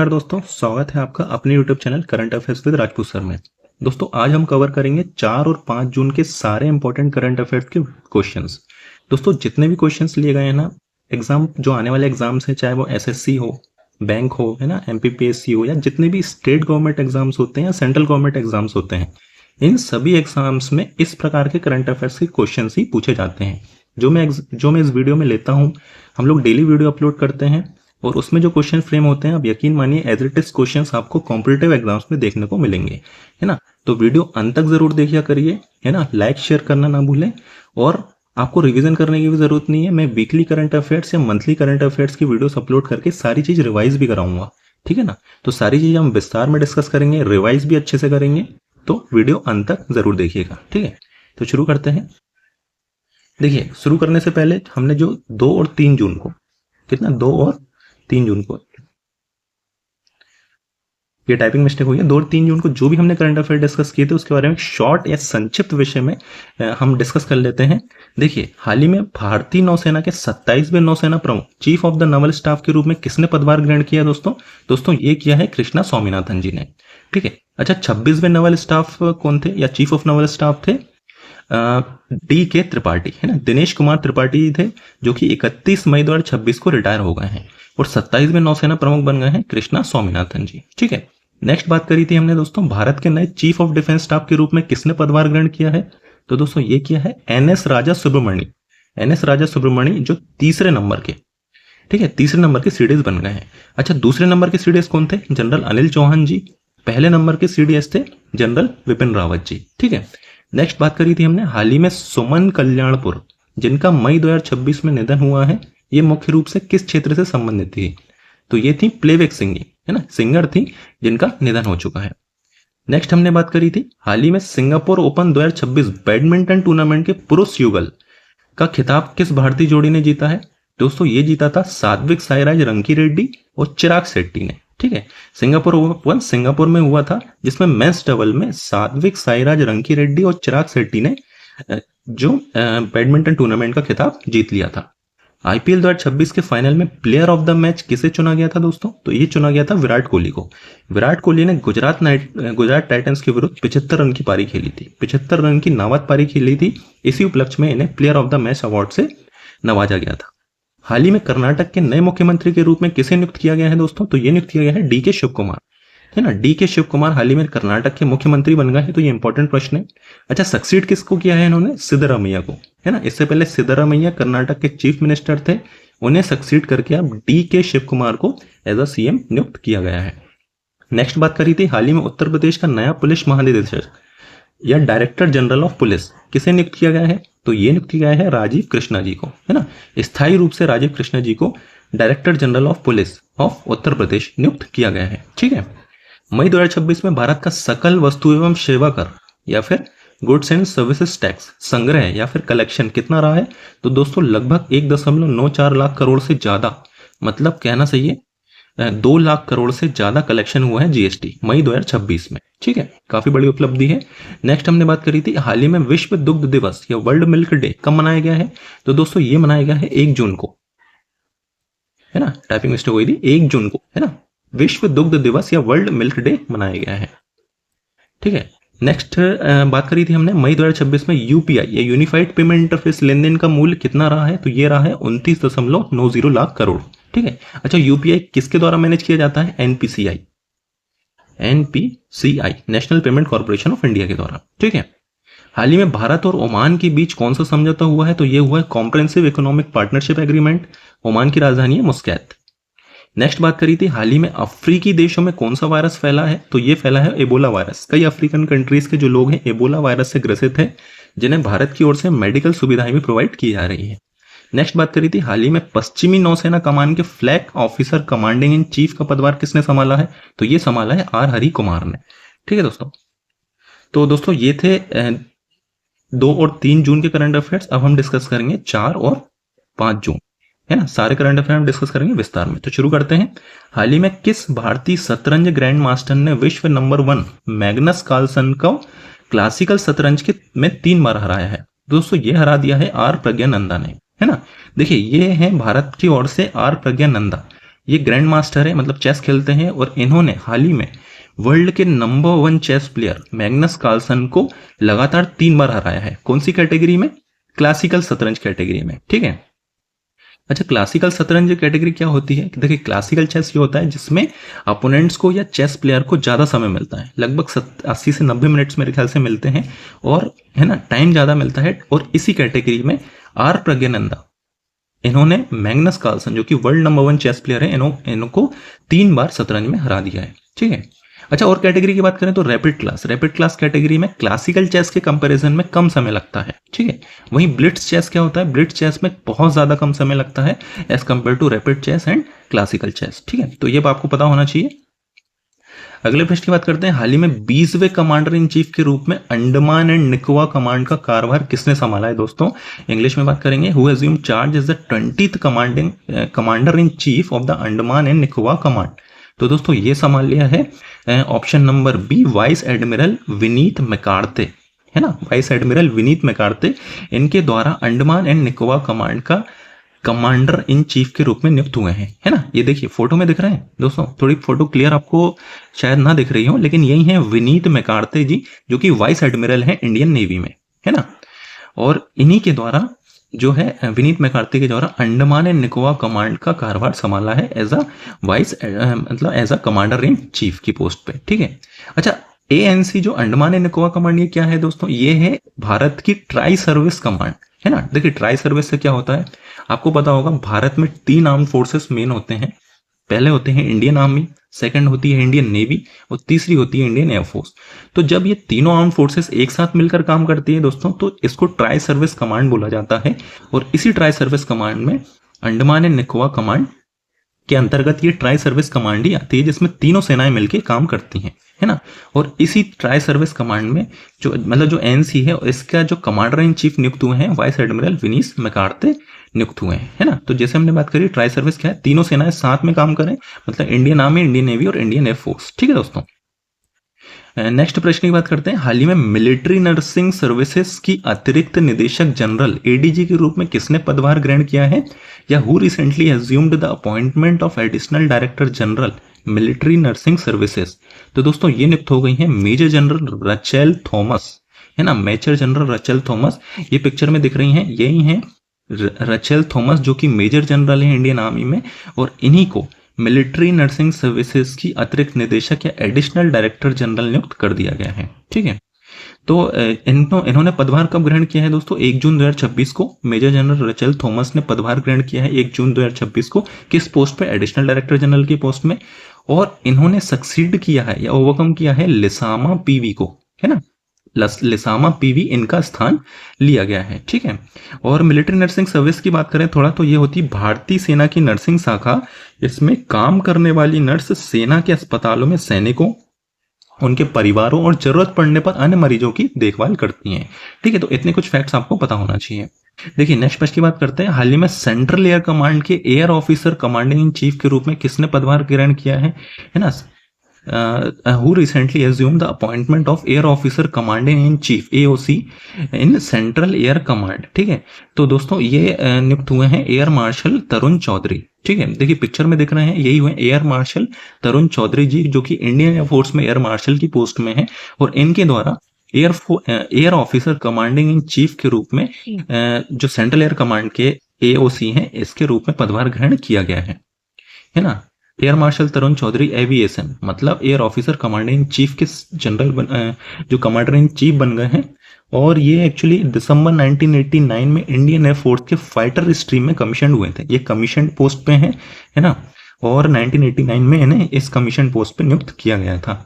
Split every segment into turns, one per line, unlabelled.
नमस्कार दोस्तों, स्वागत है आपका अपने YouTube channel current affairs with Rajput sir में। दोस्तों आज हम कवर करेंगे 4 और 5 जून के सारे इंपॉर्टेंट करंट अफेयर्स के क्वेश्चंस। दोस्तों जितने भी क्वेश्चंस लिए गए हैं ना, एग्जाम जो आने वाले एग्जाम्स हैं, चाहे वो एसएससी हो, बैंक हो, है ना, एमपीपीएससी हो, या जितने भी स्टेट गवर्नमेंट एग्जाम्स होते हैं या सेंट्रल गवर्नमेंट एग्जाम्स होते हैं, इन सभी एग्जाम्स में इस प्रकार के करंट अफेयर्स के क्वेश्चन ही पूछे जाते हैं। जो मैं इस वीडियो में लेता हूँ, हम लोग डेली वीडियो अपलोड करते हैं और उसमें जो क्वेश्चन फ्रेम होते हैं, आप यकीन मानिए एज इट इज क्वेश्चंस आपको कॉम्पिटिटिव एग्जाम्स में देखने को मिलेंगे, है ना। तो वीडियो अंत तक जरूर देखिए करिए, है ना। लाइक शेयर करना ना भूलें, और आपको रिवीजन करने की भी जरूरत नहीं है। मैं वीकली करंट अफेयर्स या मंथली करंट अफेयर्स की वीडियोस अपलोड करके सारी चीज रिवाइज भी कराऊंगा, ठीक है ना। तो सारी चीज हम विस्तार में डिस्कस करेंगे, रिवाइज भी अच्छे से करेंगे, तो वीडियो अंत तक जरूर देखिएगा, ठीक है। तो शुरू करते हैं। देखिए, शुरू करने से पहले हमने जो 2 और 3 जून को, कितना 2 और 3 जून को, ये टाइपिंग मिस्टेक हुई है, 2 और 3 जून को जो भी हमने करंट अफेयर डिस्कस किए थे उसके बारे में शॉर्ट या संक्षिप्त विषय में हम डिस्कस कर लेते हैं। देखिए, हाल ही में भारतीय नौसेना के 27वें नौसेना प्रमुख chief of the Naval staff के रूप में किसने पदभार ग्रहण किया दोस्तों ये किया है कृष्णा स्वामीनाथन जी ने, ठीक है। अच्छा, 26वें नवल स्टाफ कौन थे या चीफ ऑफ नवल स्टाफ थे? डी के त्रिपाठी, है ना, दिनेश कुमार त्रिपाठी थे, जो कि 31 मई 2026 को रिटायर हो गए हैं, और 27वें नौसेना प्रमुख बन गए हैं कृष्णा स्वामीनाथन जी, ठीक है। नेक्स्ट बात करी थी हमने दोस्तों, भारत के नए चीफ ऑफ डिफेंस स्टाफ के रूप में किसने पदभार ग्रहण किया है? तो दोस्तों ये किया है एनएस राजा सुब्रमणि, जो तीसरे नंबर के, ठीक है, तीसरे नंबर के सीडीएस बन गए हैं। अच्छा, दूसरे नंबर के सीडीएस कौन थे? जनरल अनिल चौहान जी। पहले नंबर के सीडीएस थे जनरल विपिन रावत जी, ठीक है। नेक्स्ट बात करी थी हमने, हाल ही में सुमन कल्याणपुर, जिनका मई 2026 में निधन हुआ है, ये मुख्य रूप से किस क्षेत्र से संबंधित थी? तो ये थी प्लेबैक सिंगिंग, है ना, सिंगर थी जिनका निधन हो चुका है। नेक्स्ट हमने बात करी थी, हाल ही में सिंगापुर ओपन 2026 बैडमिंटन टूर्नामेंट के पुरुष युगल का खिताब किस भारतीय जोड़ी ने जीता है? दोस्तों ये जीता था सात्विक साईराज रंकीरेड्डी और चिराग शेट्टी ने, ठीक है। सिंगापुर ओपन सिंगापुर में हुआ था, जिसमें मेंस डबल में सात्विक साईराज रंकीरेड्डी और चिराग शेट्टी ने जो बैडमिंटन टूर्नामेंट का खिताब जीत लिया था। आईपीएल 2026 के फाइनल में प्लेयर ऑफ द मैच किसे चुना गया था दोस्तों? तो ये चुना गया था विराट कोहली को। विराट कोहली ने गुजरात टाइटंस के विरुद्ध 75 रन की पारी खेली थी, 75 रन की नाबाद पारी खेली थी। इसी उपलक्ष्य में इन्हें player of the match award से नवाजा गया था। हाल ही में कर्नाटक के नए मुख्यमंत्री के रूप में किसे नियुक्त किया गया है दोस्तों? तो ये नियुक्त किया गया है डी के शिव कुमार, है ना। डी के शिव कुमार हाल ही में कर्नाटक के मुख्यमंत्री बन गए हैं, तो ये इंपॉर्टेंट प्रश्न है। अच्छा, सक्सीड किसको किया है इन्होंने? सिद्धरामैया को, है ना। इससे पहले सिद्धरामैया कर्नाटक के चीफ मिनिस्टर थे, उन्हें सक्सीड करके अब डी के शिव कुमार को एज अ सीएम नियुक्त किया गया है। नेक्स्ट बात करी थी, हाल ही में उत्तर प्रदेश का नया पुलिस महानिदेशक या डायरेक्टर जनरल ऑफ पुलिस किसे नियुक्त किया गया है? तो ये नियुक्त किया गया है राजीव कृष्णा जी को, है ना। स्थायी रूप से राजीव कृष्णा जी को director general of police of Uttar Pradesh नियुक्त किया गया है, ठीक है। मई 2026 में भारत का सकल वस्तु एवं सेवा कर या फिर गुड्स एंड सर्विसेज टैक्स संग्रह या फिर कलेक्शन कितना रहा है? तो दोस्तों लगभग 1.94 लाख करोड़ से ज्यादा, मतलब कहना सही है 2 लाख करोड़ से ज्यादा कलेक्शन हुआ है जीएसटी मई 2026 में, ठीक है। काफी बड़ी उपलब्धि है। नेक्स्ट हमने बात करी थी, हाल ही में विश्व दुग्ध दिवस या वर्ल्ड मिल्क डे कब मनाया गया है? तो दोस्तों ये मनाया गया है 1 जून को, है ना। टाइपिंग मिस्टेक हुई थी, 1 जून को, है ना। विश्व दुग्ध दिवस या वर्ल्ड मिल्क डे मनाया गया है, ठीक है। नेक्स्ट बात करी थी हमने, मई 2026 में यूपीआई या यूनिफाइड पेमेंट इंटरफेस लेनदेन का मूल्य कितना रहा है? तो ये रहा है 29.90 लाख करोड़, ठीक है। अच्छा, यूपीआई किसके द्वारा मैनेज किया जाता है? NPCI, national payment corporation of India के द्वारा, ठीक है। हाल ही में भारत और ओमान के बीच कौन सा समझौता हुआ है? तो ये हुआ है comprehensive economic partnership agreement. Oman की राजधानी है मुस्कैत। नेक्स्ट बात करी थी, हाल ही में अफ्रीकी देशों में कौन सा वायरस फैला है? तो ये फैला है एबोला वायरस। कई अफ्रीकन कंट्रीज के जो लोग हैं एबोला वायरस से ग्रसित हैं, जिन्हें भारत की ओर से मेडिकल सुविधाएं भी प्रोवाइड की जा रही है। नेक्स्ट बात करी थी, हाल ही में पश्चिमी नौसेना कमान के flag officer commanding in chief का पदभार किसने संभाला है? तो ये संभाला है आर हरि कुमार ने, ठीक है दोस्तों। तो दोस्तों ये थे 2 और 3 जून के करंट अफेयर्स। अब हम डिस्कस करेंगे 4 और 5 जून, है ना। सारे करंट अफेयर हम डिस्कस करेंगे विस्तार में। तो शुरू करते हैं। हाल ही में किस भारतीय शतरंज ग्रैंड मास्टर ने विश्व नंबर 1 मैग्नस कार्लसन को क्लासिकल शतरंज में 3 बार हराया है? दोस्तों ये हरा दिया है आर प्रज्ञानंदा ने, है ना। देखिए ये है भारत की ओर से आर प्रज्ञानंदा, ये ग्रैंड मास्टर है, मतलब चेस खेलते हैं, और इन्होंने हाल ही में वर्ल्ड के number 1 chess player Magnus Carlsen को लगातार 3 बार हराया है। कौन सी कैटेगरी में? क्लासिकल शतरंज कैटेगरी में, ठीक है। अच्छा, क्लासिकल शतरंज कैटेगरी क्या होती है? देखिए, क्लासिकल चेस ये होता है जिसमें अपोनेंट्स को या चेस प्लेयर को ज़्यादा समय मिलता है, लगभग 80 से 90 मिनट्स मेरे ख्याल से मिलते हैं, और है ना, टाइम ज़्यादा मिलता है। और इसी कैटेगरी में आर प्रज्ञानंदा, इन्होंने मैग्नस कार्लसन जो कि वर्ल्ड नंबर 1 चेस प्लेयर है, इनको 3 बार शतरंज में हरा दिया है, ठीक है। अच्छा, और कैटेगरी की बात करें तो रैपिड क्लास कैटेगरी में क्लासिकल चेस के कंपैरिजन में कम समय लगता है, ठीक है। वहीं ब्लिट्ज चेस क्या होता है? ब्लिट्ज चेस में बहुत ज्यादा कम समय लगता है as compared to rapid chess and classical chess, ठीक है। तो ये आपको पता होना चाहिए। अगले प्रश्न की बात करते हैं, हाल ही में 20वें कमांडर इन चीफ के रूप में अंडमान एंड निकोबार कमांड का कार्यभार किसने संभाला है? दोस्तों, इंग्लिश में बात करेंगे, who assume charge as the 20th commander in chief of the Andaman and Nicobar command? तो दोस्तों, ये संभाल लिया है option number B, vice admiral Vineet McCarty, है ना, वाइस एडमिरल विनीत मैकार्थे, इनके द्वारा अंडमान एंड निकोबार कमांड का कमांडर इन चीफ के रूप में नियुक्त हुए हैं, है ना। ये देखिए फोटो में दिख रहे हैं दोस्तों, थोड़ी फोटो क्लियर आपको शायद ना दिख रही हो, लेकिन यही है विनीत मैकार्थे जी, जो कि वाइस एडमिरल है इंडियन नेवी में, है ना। और इन्हीं के द्वारा जो है विनीत मैकार्थे के द्वारा अंडमान एंड निकोबार कमांड का कार्यभार संभाला है एज अ वाइस, मतलब as a commander in chief की पोस्ट पे, ठीक है। अच्छा, ANC जो अंडमान एंड निकोबार कमांड, ये क्या है दोस्तों? ये है भारत की ट्राई सर्विस कमांड, है ना। देखिए, ट्राई सर्विस से क्या होता है आपको पता होगा, भारत में 3 आर्म फोर्सेस मेन होते हैं। पहले होते हैं इंडियन आर्मी, सेकंड होती है इंडियन नेवी, और तीसरी होती है इंडियन एयरफोर्स। तो जब ये तीनों आर्म फोर्सेस एक साथ मिलकर काम करती है दोस्तों, तो इसको ट्राई सर्विस कमांड बोला जाता है। और इसी ट्राई सर्विस कमांड में अंडमान एंड निकोबार कमांड के अंतर्गत ये ट्राई सर्विस कमांड ही आती है, जिसमें तीनों सेनाएं मिलकर काम करती हैं, है ना। और इसी ट्राई सर्विस कमांड में जो ANC है, इसका जो कमांडर इन चीफ नियुक्त हुए हैं, वाइस एडमिरल विनीत मैकार्थे नियुक्त हुए हैं, है ना। तो जैसे हमने बात करी, ट्राई सर्विस क्या है? तीनों सेनाएं साथ में काम करें, मतलब इंडियन आर्मी, इंडियन नेवी और इंडियन एयरफोर्स, ठीक है दोस्तों। नेक्स्ट प्रश्न की बात करते हैं, हाल ही में मिलिट्री नर्सिंग सर्विसेज की अतिरिक्त निदेशक जनरल ADG के रूप में किसने पदभार ग्रहण किया है? या who recently assumed the appointment of additional director general military nursing services? तो दोस्तों, ये नियुक्त हो गई है मेजर जनरल रचेल थॉमस, है ना, मेजर जनरल रचेल थॉमस। ये पिक्चर में दिख रही हैं, यही हैं रचेल थॉमस, जो कि मेजर जनरल है इंडियन आर्मी में, और इन्हीं को मिलिट्री नर्सिंग सर्विसेज की अतिरिक्त निदेशक या एडिशनल डायरेक्टर जनरल नियुक्त कर दिया गया है, ठीक है। तो इन्होंने पदभार कब ग्रहण किया है दोस्तों? 1 जून 2026 को मेजर जनरल रचेल थॉमस ने पदभार ग्रहण किया है 1 जून 2026 को। किस पोस्ट पे? एडिशनल डायरेक्टर जनरल की पोस्ट में। और इन्होंने सक्सीड किया है या ओवरकम किया है लिसामा PV को, है ना, लिसामा PV इनका स्थान लिया गया है, ठीक है। और मिलिट्री नर्सिंग सर्विस की बात करें थोड़ा, तो ये होती भारतीय सेना की नर्सिंग शाखा। इसमें काम करने वाली नर्स सेना के अस्पतालों में सैनिकों, उनके परिवारों और जरूरत पड़ने पर अन्य मरीजों की देखभाल करती हैं, ठीक है। तो इतने कुछ फैक्ट्स आपको पता होना चाहिए। देखिए, नेक्स्ट प्रश्न की बात करते हैं, हाल ही में सेंट्रल एयर कमांड के air officer commanding in chief के रूप में किसने पदभार ग्रहण किया है ना। who recently assumed the appointment of Air Officer Commanding in Chief AOC in Central Air Command, ठीक है। तो दोस्तों, ये नियुक्त हुए हैं एयर मार्शल तरुण चौधरी, ठीक है। देखिए पिक्चर में दिख रहे हैं, यही हुए एयर मार्शल तरुण चौधरी जी, जो कि इंडियन एयरफोर्स में एयर मार्शल की पोस्ट में है। और इनके द्वारा air officer commanding in chief के रूप में जो सेंट्रल एयर कमांड के AOC हैं, इसके रूप में पदभार ग्रहण किया गया है ना। एयर मार्शल तरुण चौधरी एविएशन, मतलब air officer commanding in chief के जनरल जो कमांडर इन चीफ बन गए हैं। और ये एक्चुअली दिसंबर 1989 में इंडियन एयरफोर्स के फाइटर स्ट्रीम में कमीशन हुए थे। ये कमीशन पोस्ट पे है ना। और 1989 में इन्हें इस कमीशन पोस्ट पे नियुक्त किया गया था।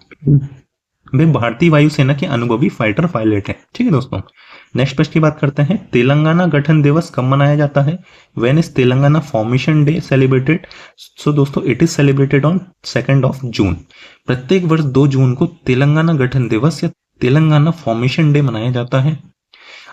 वे भारतीय वायुसेना के अनुभवी फाइटर पायलट हैं, ठीक है दोस्तों। नेक्स्ट प्रश्न की बात करते हैं, तेलंगाना गठन दिवस कब मनाया जाता है? When is Telangana formation day celebrated? So दोस्तों, it is celebrated on 2 June. प्रत्येक वर्ष 2 जून को तेलंगाना गठन दिवस या तेलंगाना फॉर्मेशन डे मनाया जाता है।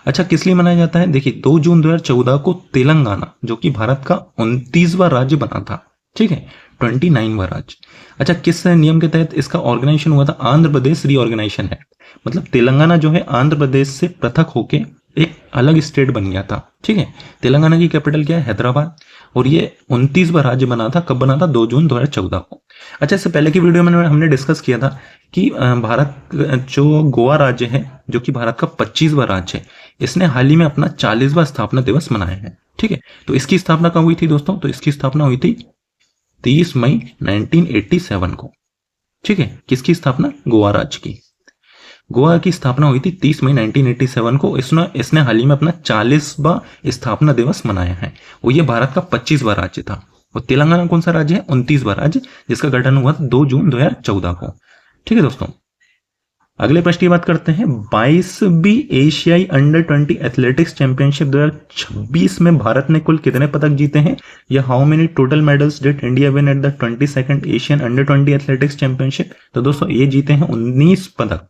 अच्छा, किस लिए मनाया जाता है? देखिए, 2 जून 2014 को तेलंगाना, जो कि भारत का 29वां राज्य बना था, ठीक है, 29वां राज्य। अच्छा, किस नियम के तहत इसका ऑर्गेनाइजेशन हुआ था? आंध्र प्रदेश रीऑर्गेनाइजेशन है, मतलब तेलंगाना जो है आंध्र प्रदेश से पृथक होके एक अलग स्टेट बन गया था, ठीक है। तेलंगाना की कैपिटल क्या है? हैदराबाद। और ये 29 बार राज्य बना था। कब बना था? 2 जून 2014 को। अच्छा, इससे पहले की वीडियो में हमने डिस्कस किया था कि भारत जो गोवा राज्य है, जो कि भारत का 25वां राज्य है, इसने हाल ही में अपना 40वां स्थापना दिवस मनाया है। ठीक है, तो इसकी स्थापना कब हुई थी दोस्तों? तो इसकी स्थापना हुई थी 30 मई 1987 को। ठीक है, किसकी स्थापना? गोवा राज्य की। गोवा की स्थापना हुई थी 30 मई 1987 को। इसने हाल ही में अपना 40वां स्थापना दिवस मनाया है। वो ये भारत का 25वां राज्य था। और तेलंगाना कौन सा राज्य है? 29वां राज्य, जिसका गठन हुआ था 2 जून 2014 को। ठीक है दोस्तों, अगले प्रश्न की बात करते हैं। 22वीं एशियाई अंडर 20 एथलेटिक्स चैंपियनशिप 2026 में भारत ने कुल कितने पदक जीते हैं? या how many total medals did India win at the 22nd Asian under 20 athletics championship? तो दोस्तों ये जीते हैं 19 पदक,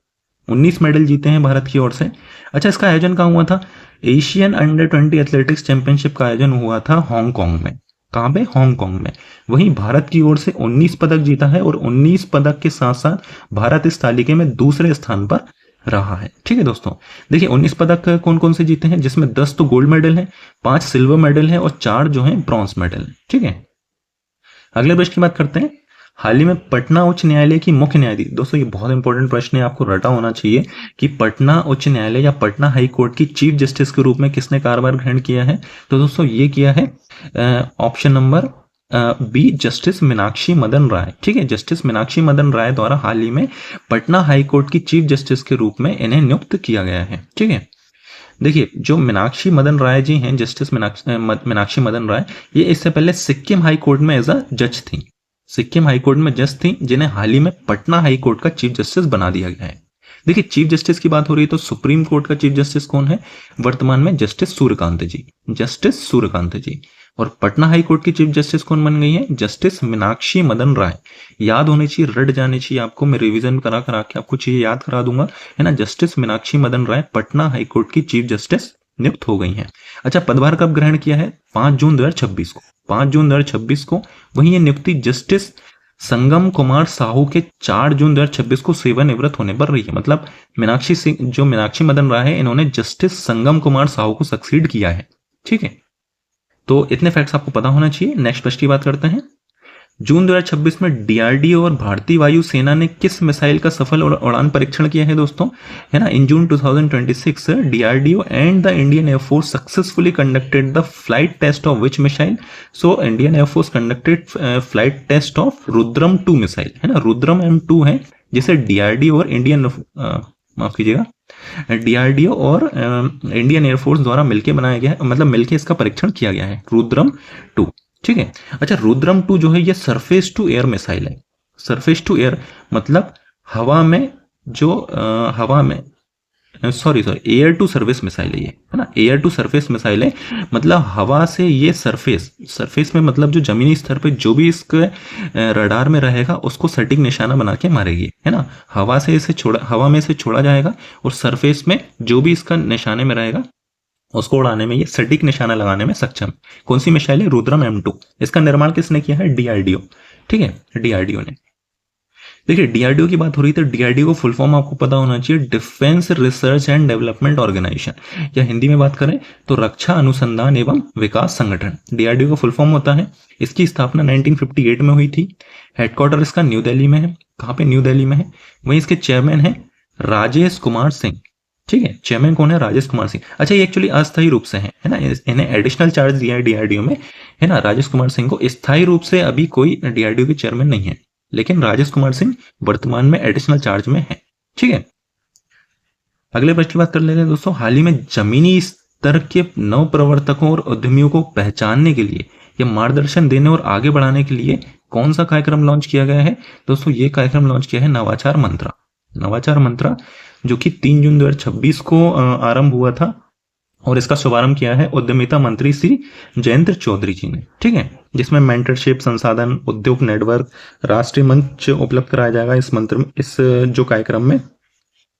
19 मेडल जीते हैं भारत की ओर से। अच्छा, इसका आयोजन कहाँ हुआ था? एशियन अंडर 20 एथलेटिक्स चैंपियनशिप का आयोजन हुआ था हांगकांग में। कहाँ पे? हांगकांग में। वहीं भारत की ओर से 19 पदक जीता है और 19 पदक के साथ साथ भारत इस तालिका में दूसरे स्थान पर रहा है। ठीक है दोस्तों, देखिए 19 पदक कौन कौन से जीते हैं, जिसमें 10 तो गोल्ड मेडल है, 5 सिल्वर मेडल है और 4 जो है ब्रॉन्ज मेडल है। ठीक है, अगले प्रश्न की बात करते हैं। हाल ही में पटना उच्च न्यायालय की मुख्य न्यायाधीश, दोस्तों ये बहुत इंपॉर्टेंट प्रश्न है, आपको रटा होना चाहिए कि पटना उच्च न्यायालय या पटना हाई कोर्ट की चीफ जस्टिस के रूप में किसने कार्यभार ग्रहण किया है? तो दोस्तों ये किया है option number B, justice Meenakshi Madan Rai. ठीक है, जस्टिस मीनाक्षी मदन राय द्वारा हाल ही में पटना हाई कोर्ट की चीफ जस्टिस के रूप में इन्हें नियुक्त किया गया है। ठीक है, देखिए जो मीनाक्षी मदन राय जी हैं, जस्टिस मीनाक्षी मदन राय, ये इससे पहले सिक्किम हाई कोर्ट में एज अ जज थी। सिक्किम हाई कोर्ट में जज थी, जिन्हें हाल ही में पटना हाई कोर्ट का चीफ जस्टिस बना दिया गया है। देखिए चीफ जस्टिस की बात हो रही है तो सुप्रीम कोर्ट का चीफ जस्टिस कौन है वर्तमान में? जस्टिस सूर्यकांत जी, जस्टिस सूर्यकांत जी। और पटना हाई कोर्ट की चीफ जस्टिस कौन बन गई है? जस्टिस मीनाक्षी मदन राय। याद होनी चाहिए, रट जानी चाहिए आपको, मैं रिवीजन करा करा के आपको चीजें याद करा दूंगा, है ना। जस्टिस मीनाक्षी मदन राय पटना हाई कोर्ट की चीफ जस्टिस नियुक्त हो गई हैं। अच्छा, पदभार कब ग्रहण किया है? 5 जून 2026 को, 5 जून 2026 को। वहीं ये नियुक्ति जस्टिस संगम कुमार साहू के 4 जून 2026 को सेवानिवृत्त होने पर रही है। मतलब मीनाक्षी मदन राय है, इन्होंने जस्टिस संगम कुमार साहू को सक्सीड किया है। ठीक है, तो इतने फैक्ट्स आपको पता होना चाहिए। नेक्स्ट प्रश्न की बात करते हैं। जून 2026 में डीआरडीओ और भारतीय वायु सेना ने किस मिसाइल का सफल उड़ान परीक्षण किया है दोस्तों? है ना, in June 2026 DRDO and the Indian air force successfully conducted the flight test of which missile? So Indian air force conducted flight test of Rudram 2 missile, है ना। रुद्रम M2 है, जिसे डीआरडीओ और माफ कीजिएगा, डीआरडीओ और इंडियन एयरफोर्स द्वारा मिलकर बनाया गया है, मतलब मिलकर इसका परीक्षण किया गया है, रुद्रम 2। ठीक है, अच्छा रुद्रम 2 जो है ये सरफेस टू एयर मिसाइल है। सरफेस टू एयर मतलब हवा में जो एयर टू सरफेस मिसाइल है ये, है ना। एयर टू सरफेस मिसाइल है, मतलब हवा से ये सरफेस में मतलब जो जमीनी स्तर पे जो भी इसके रडार में रहेगा उसको सटीक निशाना बना के मारेगी, है ना। हवा में से छोड़ा जाएगा और सरफेस में जो भी इसका निशाने में रहेगा उसको उड़ाने में ये सटीक निशाना लगाने में सक्षम। कौन सी मिसाइल है? रुद्रम M2। इसका निर्माण किसने किया है? डीआरडीओ। ठीक है, डीआरडीओ ने। देखिए डीआरडीओ की बात हो रही है तो डीआरडीओ को फुल फॉर्म आपको पता होना चाहिए, defence research and development organisation, या हिंदी में बात करें तो रक्षा अनुसंधान एवं विकास संगठन। डीआरडीओ का फुल फॉर्म होता है। इसकी स्थापना 1958 में हुई थी। हेडक्वार्टर इसका न्यू दिल्ली में है। कहाँ पे? न्यू दिल्ली में है। वहीं इसके चेयरमैन है राजेश कुमार सिंह। ठीक है, चेयरमैन कौन है? राजेश कुमार सिंह। अच्छा, ये एक्चुअली अस्थायी रूप से है ना, इन्हें एडिशनल चार्ज दिया है डीआरडीओ में, है ना। राजेश कुमार सिंह को स्थायी रूप से अभी कोई डीआरडीओ के चेयरमैन नहीं है, लेकिन राजेश कुमार सिंह वर्तमान में एडिशनल चार्ज में है। ठीक है, अगले प्रश्न की बात कर लेते हैं दोस्तों। हाल ही में जमीनी स्तर के नव प्रवर्तकों और उद्यमियों को पहचानने के लिए या मार्गदर्शन देने और आगे बढ़ाने के लिए कौन सा कार्यक्रम लॉन्च किया गया है दोस्तों? ये कार्यक्रम लॉन्च किया है नवाचार मंत्रा। नवाचार मंत्रा जो कि 3 जून 2026 को आरंभ हुआ था और इसका शुभारंभ किया है उद्यमिता मंत्री श्री जयेंद्र चौधरी जी ने। ठीक है, जिसमें मेंटरशिप, संसाधन, उद्योग नेटवर्क, राष्ट्रीय मंच उपलब्ध कराया जाएगा इस जो कार्यक्रम में।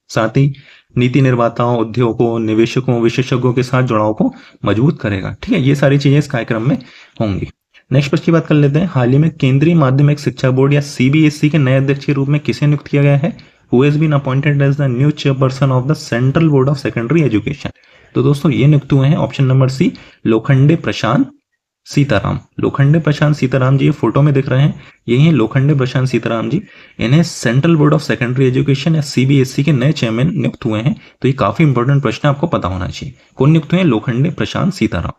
साथ ही नीति निर्माताओं, उद्योगों, निवेशकों, विशेषज्ञों के साथ जुड़ाव को मजबूत करेगा। ठीक है, ये सारी चीजें इस कार्यक्रम में होंगी। नेक्स्ट प्रश्न की बात कर लेते हैं। हाल ही में केंद्रीय माध्यमिक शिक्षा बोर्ड या सीबीएसई के नए अध्यक्ष के रूप में किसे नियुक्त किया गया है? Who has been appointed as the new chairperson of the Central Board of Secondary Education? तो दोस्तों ये नियुक्त हुए हैं ऑप्शन नंबर सी, लोखंडे प्रशांत सीताराम, लोखंडे प्रशांत सीताराम जी ये फोटो में दिख रहे हैं, यही है लोखंडे प्रशांत सीताराम जी। इन्हें central board of secondary education या सीबीएसई के नए चेयरमैन नियुक्त हुए हैं। तो ये काफी इंपॉर्टेंट प्रश्न आपको पता होना चाहिए। कौन नियुक्त हुए हैं? लोखंडे प्रशांत सीताराम।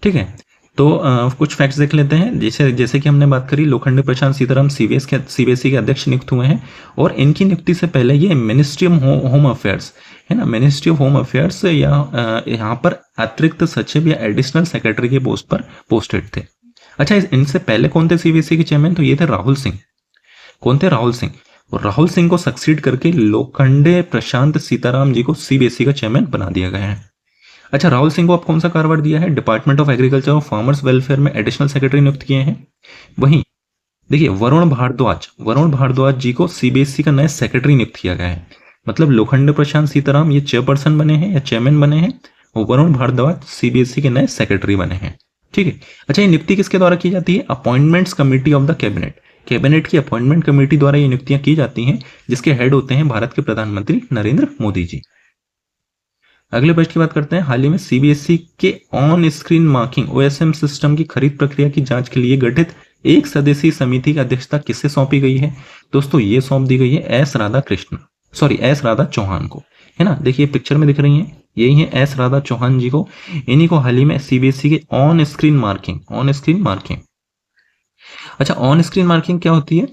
ठीक है, तो कुछ फैक्ट्स देख लेते हैं। जैसे जैसे कि हमने बात करी, लोखंडे प्रशांत सीताराम सीबीएसई के अध्यक्ष नियुक्त हुए हैं, और इनकी नियुक्ति से पहले ये मिनिस्ट्री ऑफ होम अफेयर्स है ना, मिनिस्ट्री ऑफ होम अफेयर्स या यहाँ पर अतिरिक्त सचिव या एडिशनल सेक्रेटरी के पोस्ट पर पोस्टेड थे। अच्छा, इनसे पहले कौन थे सीबीएसई के चेयरमैन? तो ये थे राहुल सिंह। कौन थे? राहुल सिंह। और राहुल सिंह को सक्सीड करके लोखंडे प्रशांत सीताराम जी को सीबीएसई का चेयरमैन बना दिया गया है। अच्छा, राहुल सिंह को अब कौन सा कार्यभार दिया है? डिपार्टमेंट ऑफ एग्रीकल्चर और फार्मर्स वेलफेयर में एडिशनल सेक्रेटरी नियुक्त किए हैं। वहीं देखिए वरुण भारद्वाज जी को सीबीएसई का नया सेक्रेटरी नियुक्त किया गया है। मतलब लोखंडे प्रशांत सीताराम ये चेयरपर्सन बने हैं या चेयरमैन बने हैं, और वरुण भारद्वाज सीबीएसई के नए सेक्रेटरी बने हैं। ठीक है। अच्छा, ये नियुक्ति किसके द्वारा की जाती है? Appointments committee of the cabinet, cabinet की अपॉइंटमेंट कमेटी द्वारा ये नियुक्तियां की जाती हैं, जिसके हेड होते हैं भारत के प्रधानमंत्री नरेंद्र मोदी जी। अगले प्रश्न की बात करते हैं। हाल ही में सीबीएसई के on screen marking OSM system की खरीद प्रक्रिया की जांच के लिए गठित एक सदस्यीय समिति की अध्यक्षता किससे सौंपी गई है? दोस्तों ये सौंप दी गई है एस राधा चौहान को, है ना। देखिए पिक्चर में दिख रही हैं, यही है एस राधा चौहान जी को। इन्हीं को हाल ही में सीबीएसई के ऑन स्क्रीन मार्किंग। अच्छा, ऑन स्क्रीन मार्किंग क्या होती है?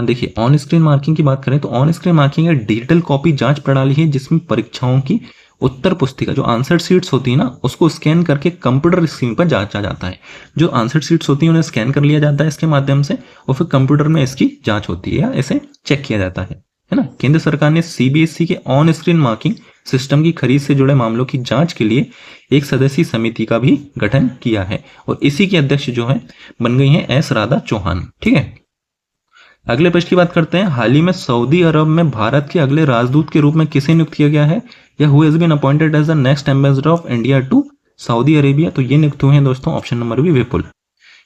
देखिए ऑन स्क्रीन मार्किंग की बात करें तो ऑन स्क्रीन मार्किंग एक डिजिटल कॉपी जांच प्रणाली है, जिसमें परीक्षाओं की उत्तर पुस्तिका जो आंसर शीट्स होती है ना, उसको स्कैन करके कंप्यूटर स्क्रीन पर जांचा जाता है। जो आंसर शीट्स होती है उन्हें स्कैन कर लिया जाता है इसके माध्यम से, और फिर कंप्यूटर में इसकी जांच होती है या इसे चेक किया जाता है ना। केंद्र सरकार ने सीबीएसई के ऑन स्क्रीन मार्किंग सिस्टम की खरीद से जुड़े मामलों की जांच के लिए एक सदस्यीय समिति का भी गठन किया है, और इसी के अध्यक्ष जो है बन गई है एस राधा चौहान। ठीक है। अगले प्रश्न की बात करते हैं। हाल ही में सऊदी अरब में भारत के अगले राजदूत के रूप में किसे नियुक्त किया गया है? या who has been appointed as the next ambassador of India to Saudi Arabia? तो ये नियुक्त हुए हैं दोस्तों, ऑप्शन नंबर बी विपुल,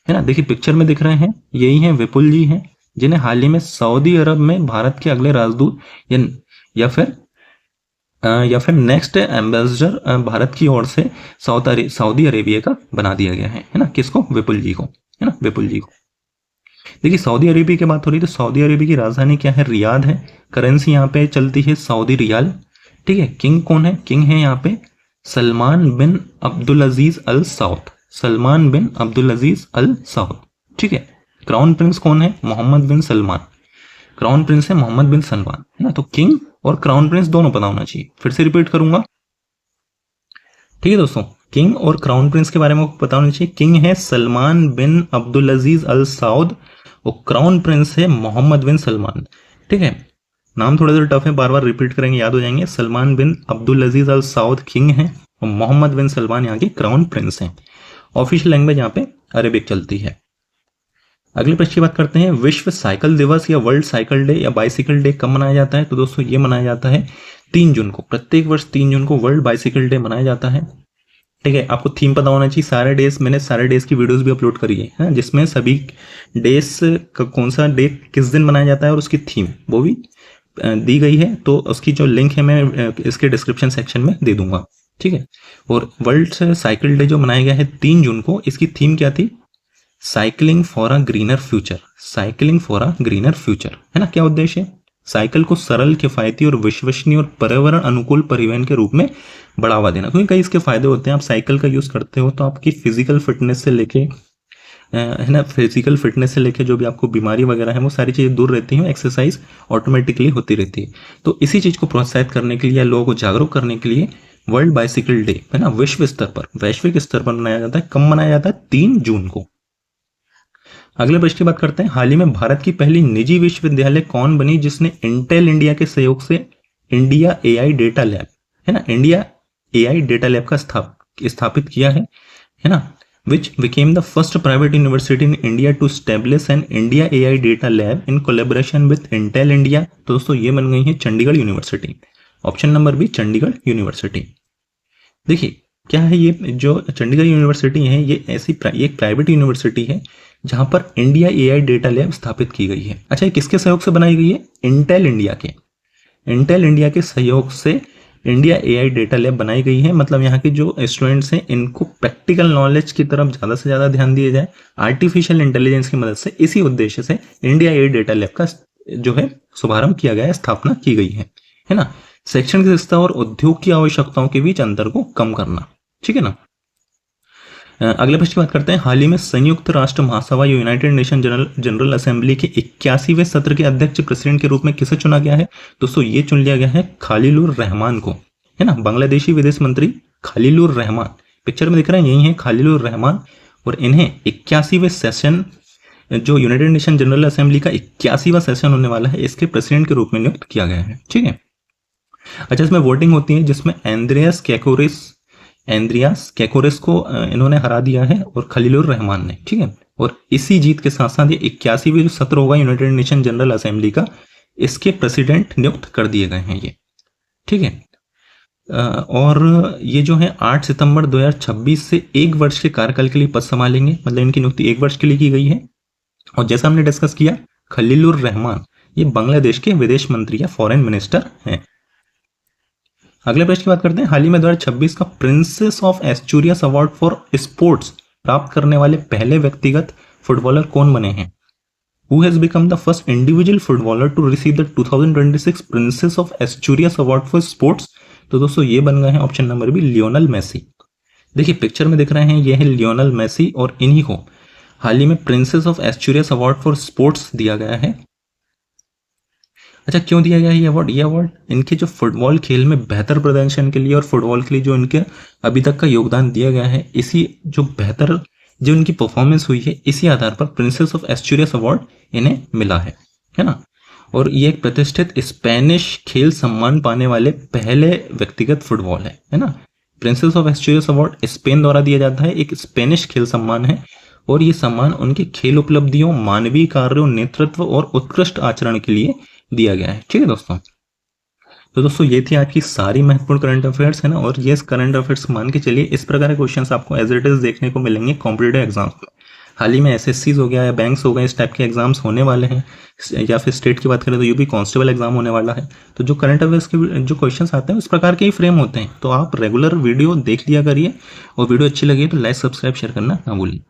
है ना। देखिए पिक्चर में दिख रहे हैं, यही है विपुल जी हैं, जिन्हें हाल ही में सऊदी अरब में भारत के अगले राजदूत या फिर नेक्स्ट एम्बेसडर भारत की ओर से सऊदी अरेबिया का बना दिया गया है ना। किसको? विपुल जी को, है ना, विपुल जी को। देखिए सऊदी अरेबिया की बात हो रही है तो सऊदी अरेबिया की राजधानी क्या है? रियाद है। करेंसी यहाँ पे चलती है सऊदी रियाल। ठीक है। किंग कौन है? किंग है यहाँ पे सलमान बिन अब्दुल अजीज अल सऊद। ठीक है। क्राउन प्रिंस कौन है? मोहम्मद बिन सलमान। क्राउन प्रिंस है मोहम्मद बिन सलमान, है ना। तो किंग और क्राउन प्रिंस दोनों पता होना चाहिए। फिर से रिपीट करूंगा, ठीक है दोस्तों। किंग और क्राउन प्रिंस के बारे में पता होना चाहिए। किंग है सलमान बिन अब्दुल अजीज अल सऊद और क्राउन प्रिंस है मोहम्मद बिन सलमान। ठीक है। नाम थोड़ा सा टफ है, बार बार रिपीट करेंगे याद हो जाएंगे। सलमान बिन अब्दुल अजीज अल सऊद किंग है और मोहम्मद बिन सलमान यहाँ के क्राउन प्रिंस हैं। ऑफिशियल लैंग्वेज यहाँ पे अरेबिक चलती है। अगले प्रश्न की बात करते हैं। विश्व साइकिल दिवस या वर्ल्ड साइकिल डे या बाइसिकल डे कब मनाया जाता है? तो दोस्तों ये मनाया जाता है 3 जून को। प्रत्येक वर्ष 3 जून को वर्ल्ड बाइसिकल डे मनाया जाता है। ठीक है। आपको थीम पता होना चाहिए। मैंने सारे डेज की वीडियोस भी अपलोड करी है, जिसमें सभी डेज का कौन सा डे किस दिन मनाया जाता है और उसकी थीम वो भी दी गई है। तो उसकी जो लिंक है मैं इसके डिस्क्रिप्शन सेक्शन में दे दूंगा। ठीक है। और वर्ल्ड साइकिल डे जो मनाया गया है 3 जून को, इसकी थीम क्या थी? Cycling for a greener future. है ना। क्या उद्देश्य है? साइकिल को सरल, किफायती और विश्वसनीय और पर्यावरण अनुकूल परिवहन के रूप में बढ़ावा देना। क्योंकि कई इसके फायदे होते हैं। आप साइकिल का यूज करते हो तो आपकी फिजिकल फिटनेस से लेके जो भी आपको बीमारी वगैरह है वो सारी चीजें दूर रहती हैं। एक्सरसाइज ऑटोमेटिकली होती रहती है। तो इसी चीज को प्रोत्साहित करने के लिए या लोगों को जागरूक करने के लिए वर्ल्ड बाइसिकल डे, है ना, वैश्विक स्तर पर मनाया जाता है। कब मनाया जाता है? 3 जून को। अगले प्रश्न की बात करते हैं। हाल ही में भारत की पहली निजी विश्वविद्यालय कौन बनी जिसने इंटेल इंडिया के सहयोग से इंडिया एआई डेटा लैब, है ना, इंडिया एआई डेटा लैब का स्थापित किया है ना, which became the first private university in India to establish an India AI data lab in collaboration with Intel India। तो दोस्तों ये बन गई है Chandigarh University. Option number B Chandigarh University. देखिए क्या है ये जो चंडीगढ़ यूनिवर्सिटी है, ये एक प्राइवेट यूनिवर्सिटी है जहां पर इंडिया एआई डेटा लैब स्थापित की गई है। अच्छा, ये किसके सहयोग से बनाई गई है? इंटेल इंडिया के सहयोग से इंडिया एआई डेटा लैब बनाई गई है, मतलब यहाँ के जो स्टूडेंट्स हैं इनको प्रैक्टिकल नॉलेज की तरफ ज़्यादा से ज़्यादा ध्यान दिया जाए आर्टिफिशियल इंटेलिजेंस की मदद से। इसी उद्देश्य से इंडिया एआई डेटा लैब का जो है शुभारंभ किया गया है, स्थापना की गई है ना। शैक्षणिक शिक्षा और उद्योग की आवश्यकताओं के बीच अंतर को कम करना, ठीक है ना। अगले प्रश्न की बात करते हैं। हाल ही में संयुक्त राष्ट्र महासभा यूनाइटेड नेशन जनरल असेंबली के 81वें सत्र के अध्यक्ष प्रेसिडेंट के रूप में किसे चुना गया है? दोस्तों ये चुन लिया गया है खलीलुर रहमान को, है ना। बांग्लादेशी विदेश मंत्री खलीलुर रहमान, पिक्चर में दिख रहे हैं यही है खलीलुर रहमान, और इन्हें 81वें सेशन जो यूनाइटेड नेशन जनरल असेंबली का 81वां सेशन होने वाला है, इसके प्रेसिडेंट के रूप में नियुक्त किया गया है, ठीक है। अच्छा, इसमें वोटिंग होती है जिसमें एंद्रियास कैकोरेस को इन्होंने हरा दिया है और खलीलुर रहमान ने, ठीक है। और इसी जीत के साथ साथ ये 81वीं जो सत्र होगा यूनाइटेड नेशन जनरल असेंबली का, इसके प्रेसिडेंट नियुक्त कर दिए गए हैं ये, ठीक है। और ये जो है 8 सितंबर 2026 से 1 वर्ष के कार्यकाल के लिए पद संभालेंगे, मतलब इनकी नियुक्ति 1 वर्ष के लिए की गई है। और जैसा हमने डिस्कस किया, खलीलुर रहमान ये बांग्लादेश के विदेश मंत्री या फॉरेन मिनिस्टर हैं। अगले प्रश्न की बात करते हैं। हाल ही में 2026 का princess of Asturias award for sports प्राप्त करने वाले पहले व्यक्तिगत फुटबॉलर कौन बने हैं? Who has become the first individual footballer to receive the 2026 princess of Asturias award for sports? तो दोस्तों ये बन गए हैं option number B, Lionel Messi. देखिए पिक्चर में दिख रहे हैं ये है लियोनल मेसी, और इन्हीं को हाल ही में princess of Asturias award for sports दिया गया है। अच्छा, क्यों दिया गया ये अवार्ड? ये अवार्ड इनके जो फुटबॉल खेल में बेहतर प्रदर्शन के लिए और फुटबॉल के लिए जो इनके अभी तक का योगदान दिया गया है, इसी जो बेहतर जो इनकी परफॉर्मेंस हुई है, इसी आधार पर प्रिंसेस ऑफ एस्टूरियस अवार्ड इन्हें मिला है ना। और ये एक प्रतिष्ठित स्पेनिश खेल सम्मान पाने वाले पहले व्यक्तिगत फुटबॉल है ना। Princess of Asturias award Spain द्वारा दिया जाता है, एक स्पेनिश खेल सम्मान है, और ये सम्मान उनके खेल उपलब्धियों, मानवीय कार्यों, नेतृत्व और उत्कृष्ट आचरण के लिए दिया गया है, ठीक है दोस्तों। तो दोस्तों ये थी आज की सारी महत्वपूर्ण करंट अफेयर्स, है ना। और ये करंट अफेयर्स मान के चलिए इस प्रकार के क्वेश्चंस आपको एज इट इज देखने को मिलेंगे कॉम्पिटिटिव एग्जाम्स में। हाल ही में एसएससीज हो गया या बैंक्स हो गए, इस टाइप के एग्जाम्स होने वाले हैं, या फिर स्टेट की बात करें तो यूपी कांस्टेबल एग्जाम होने वाला है। तो जो करंट अफेयर्स के जो क्वेश्चंस आते हैं इस प्रकार के ही फ्रेम होते हैं, तो आप रेगुलर वीडियो देख लिया करिए, और वीडियो अच्छी लगी तो लाइक सब्सक्राइब शेयर करना ना भूलिए।